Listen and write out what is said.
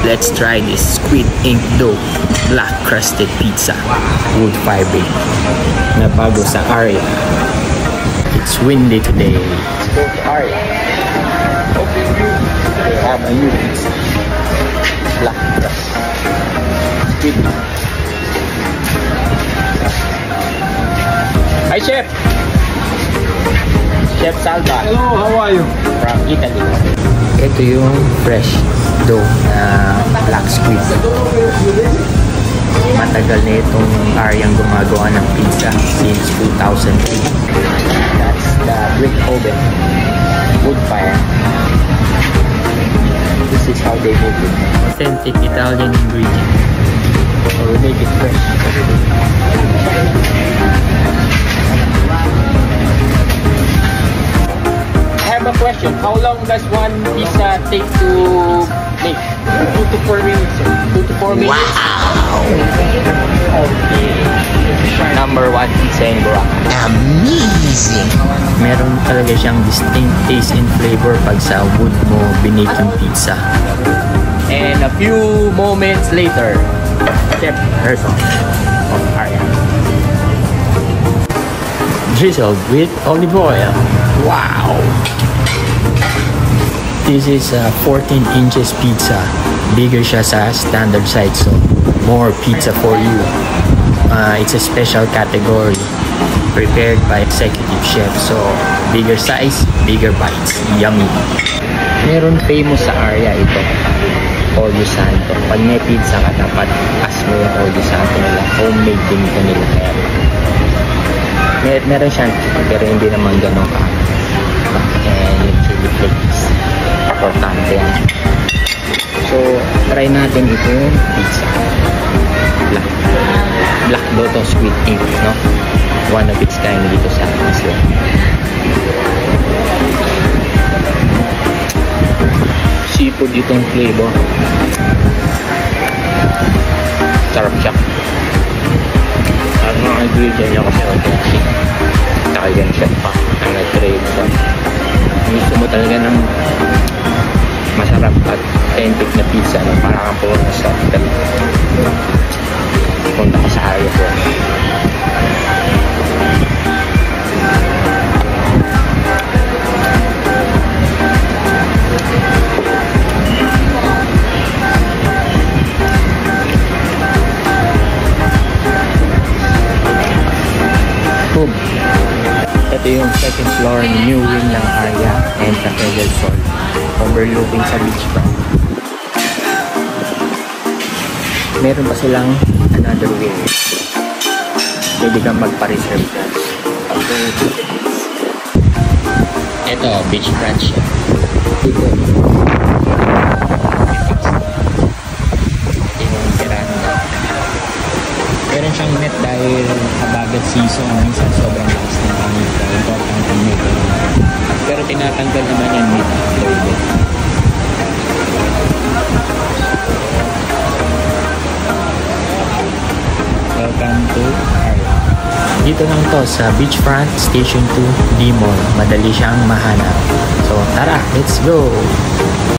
Let's try this squid ink dough black crusted pizza. Wood fiber. Nabago sa Aria. It's windy today. Let's go to Aria. They have a new pizza. Black crust. Squid. Hi, Chef! Chef Salva. Hello, how are you? From Italy. Ito yung fresh dough na black squid. Matagal na itong Ariang gumagawa ng pizza since 2003. That's the brick oven. Wood fire. This is how they make it. Authentic Italian ingredient. So we make it fresh every day. I have a question. How long does one pizza take to make? 2 to 4 minutes. 2 to 4 minutes. Wow! Okay. Number 1 pizza in Boracay. Amazing! Meron talaga siyang distinct taste and flavor pag sa wood mo binake yung pizza. And a few moments later, Chef Herzog of Aria. Drizzled with olive oil. Wow! This is a 14 inches pizza. Bigger siya sa standard size, so more pizza for you. It's a special category prepared by executive chef, so bigger size, bigger bites. Yummy! Meron famous sa area ito, Olio Santo. Pag may pizza ka, dapat ask mo yung Olio Santo nila. Homemade din ito nila. Meron siyang pero hindi naman ganun ka. And yung chili flakes. Importante yan. So, try natin ito yung pizza. Black Loto Squid Ink, no? One of its kind dito sa Isla. Seafood itong flavor. Sarap siya. Ang mga ingredient niya kasi authentic. Italian chef pa. Ang nag-trade siya. Gusto mo talaga ng masarap at authentic na pizza, no? Para kang pumunta sa Italy. Punta ka sa area ko. Boom! Ito yung second floor new wing ng Aria and Cafe del Sol, overlooking sa beachfront. Meron pa silang another wing. Pwede kang magpa-reserve dyan. Ito, beachfront siya. Dito. Meron siyang net dahil habagat season, minsan sobrang lakas ng hangin ko. Important ang net. Pero tinatanggal naman yan net after net. Welcome to Aria. Dito lang to sa Beachfront Station 2 D-Mall. Madali siyang mahanap. So tara, let's go!